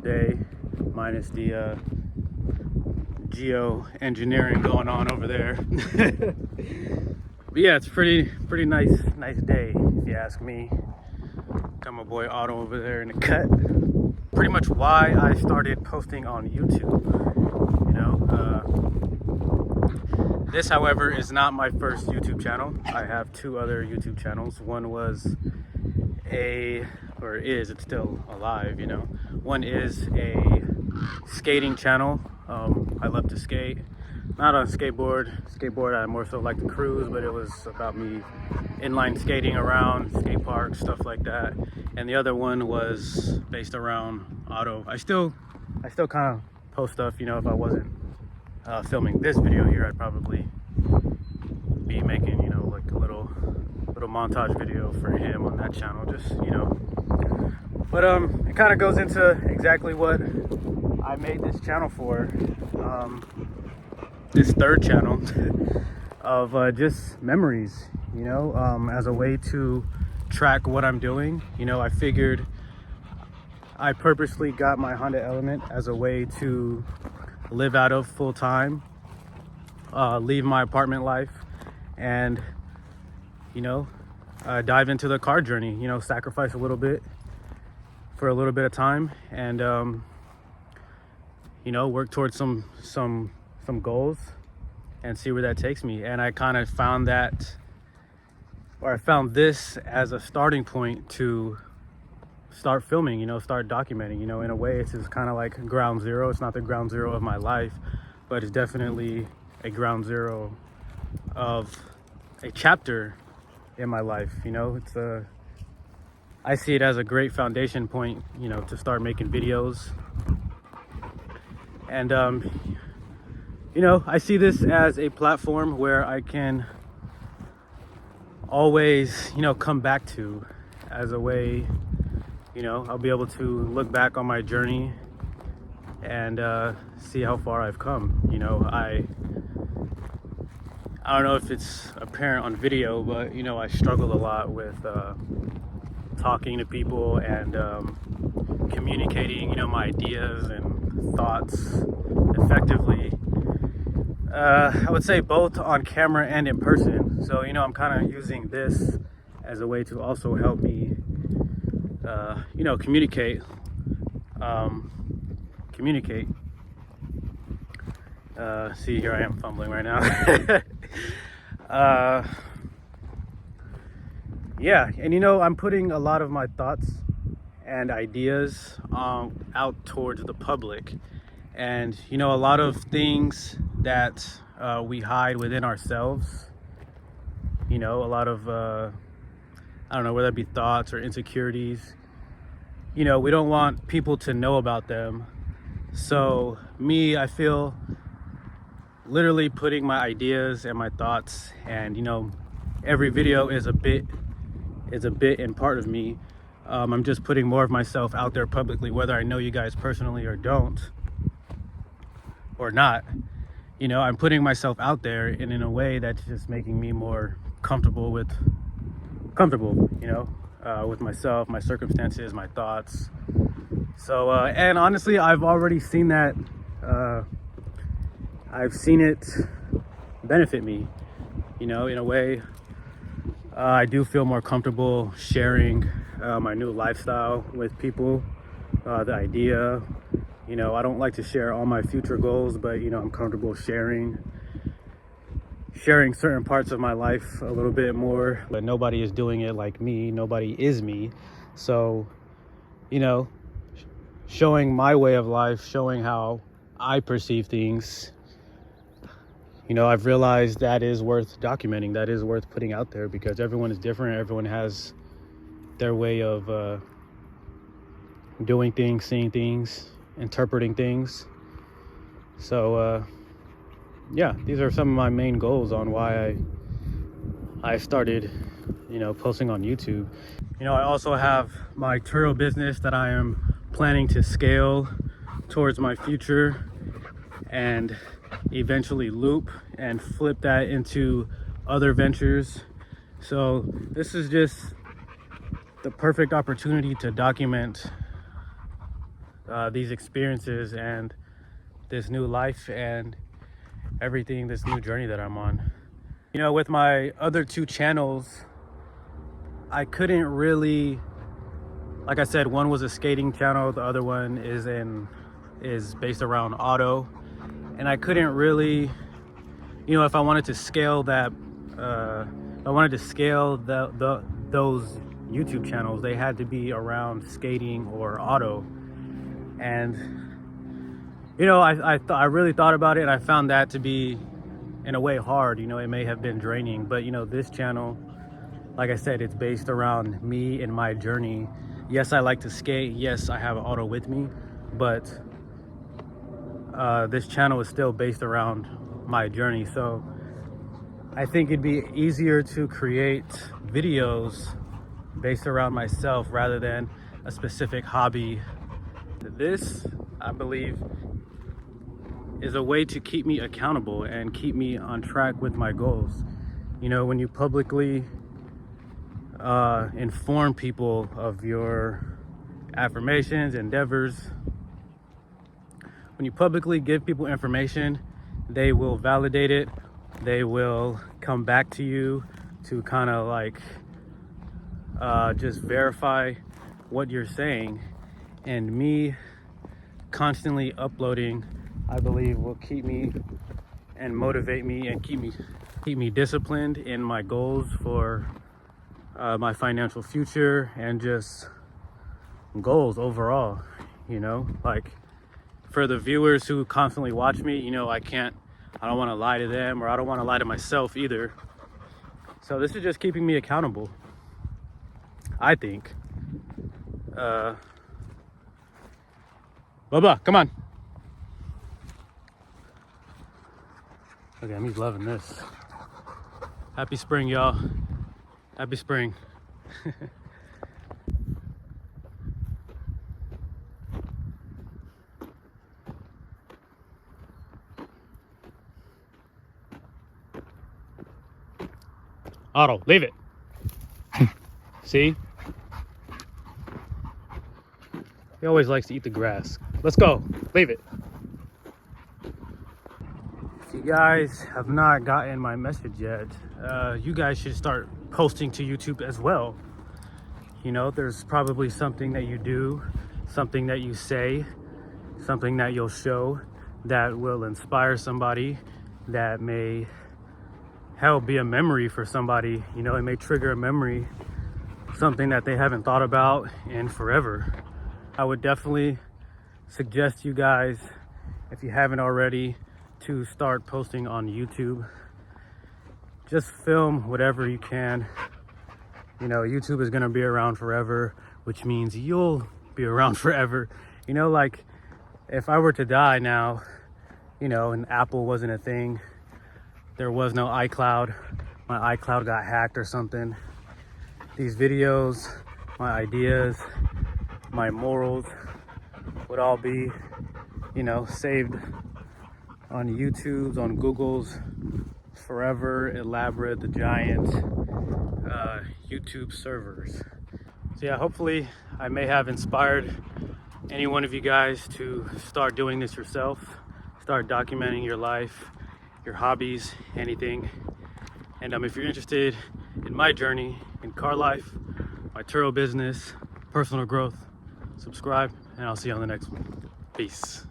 day, minus the geoengineering going on over there. But yeah, it's pretty nice day, if you ask me. Got my boy Otto over there in the cut. Pretty much why I started posting on YouTube. You know, this, however, is not my first YouTube channel. I have two other YouTube channels. One was it's still alive, you know. One is a skating channel. I love to skate. Not on skateboard, I more so like to cruise, but it was about me inline skating around skate parks, stuff like that. And the other one was based around auto. I still kind of post stuff, you know. If I wasn't filming this video here, I'd probably be making, you know, like a little montage video for him on that channel, just, you know. But it kind of goes into exactly what I made this channel for, this third channel of just memories, you know, as a way to track what I'm doing. You know, I figured I purposely got my Honda Element as a way to live out of full time, leave my apartment life, and, you know, dive into the car journey, you know, sacrifice a little bit for a little bit of time, and you know, work towards some goals and see where that takes me. And I kind of found I found this as a starting point to start filming, you know, start documenting. You know, in a way, it's just kind of like ground zero. It's not the ground zero of my life, but it's definitely a ground zero of a chapter in my life. You know, I see it as a great foundation point, you know, to start making videos. And you know, I see this as a platform where I can always, you know, come back to, as a way, you know, I'll be able to look back on my journey and see how far I've come. You know, I don't know if it's apparent on video, but, you know, I struggle a lot with talking to people and communicating, you know, my ideas and thoughts effectively. I would say both on camera and in person. So, you know, I'm kind of using this as a way to also help me, you know, communicate. See, here I am fumbling right now. Yeah, and you know, I'm putting a lot of my thoughts and ideas out towards the public. And, you know, a lot of things that we hide within ourselves, you know, a lot of, I don't know, whether it be thoughts or insecurities, you know, we don't want people to know about them. So I feel literally putting my ideas and my thoughts, and, you know, every video is a bit and part of me. I'm just putting more of myself out there publicly, whether I know you guys personally or don't, or not. You know, I'm putting myself out there, and in a way that's just making me more comfortable, you know, with myself, my circumstances, my thoughts. So, and honestly, I've already seen that. I've seen it benefit me, you know, in a way. I do feel more comfortable sharing my new lifestyle with people, the idea. You know, I don't like to share all my future goals, but, you know, I'm comfortable sharing certain parts of my life a little bit more. But nobody is doing it like me. Nobody is me. So, you know, showing my way of life, showing how I perceive things, you know, I've realized that is worth documenting, that is worth putting out there, because everyone is different. Everyone has their way of doing things, seeing things, interpreting things. So yeah, these are some of my main goals on why I started, you know, posting on YouTube. You know, I also have my Turo business that I am planning to scale towards my future, and eventually loop and flip that into other ventures. So this is just the perfect opportunity to document these experiences and this new life and everything, this new journey that I'm on. You know, with my other two channels, I couldn't really, like I said, one was a skating channel, the other one is based around auto, and I couldn't really, you know, if I wanted to scale that, if I wanted to scale those YouTube channels, they had to be around skating or auto. And you know, I really thought about it, and I found that to be in a way hard. You know, it may have been draining, but you know, this channel, like I said, it's based around me and my journey. Yes, I like to skate. Yes, I have an auto with me, but this channel is still based around my journey. So I think it'd be easier to create videos based around myself rather than a specific hobby. This, I believe, is a way to keep me accountable and keep me on track with my goals. You know, when you publicly inform people of your affirmations, endeavors, when you publicly give people information, they will validate it. They will come back to you to kind of like just verify what you're saying. And me constantly uploading, I believe, will keep me and motivate me and keep me disciplined in my goals for my financial future and just goals overall. You know, like for the viewers who constantly watch me, you know, I don't want to lie to them, or I don't want to lie to myself either. So this is just keeping me accountable, I think. Bubba, come on. Look at him, he's loving this. Happy spring, y'all. Happy spring. Otto, leave it. See? He always likes to eat the grass. Let's go. Leave it. If you guys have not gotten my message yet, you guys should start posting to YouTube as well. You know, there's probably something that you do, something that you say, something that you'll show that will inspire somebody, that may help be a memory for somebody. You know, it may trigger a memory, something that they haven't thought about in forever. I would definitely suggest you guys, if you haven't already, to start posting on YouTube. Just film whatever you can. You know, YouTube is gonna be around forever, which means you'll be around forever. You know, like if I were to die now, you know, and Apple wasn't a thing, there was no iCloud, my iCloud got hacked or something, these videos, my ideas, my morals would all be, you know, saved on YouTube's, on Google's forever elaborate, the giant YouTube servers. So yeah, hopefully I may have inspired any one of you guys to start doing this yourself, start documenting your life, your hobbies, anything. And if you're interested in my journey in car life, my Turo business, personal growth, subscribe, and I'll see you on the next one. Peace.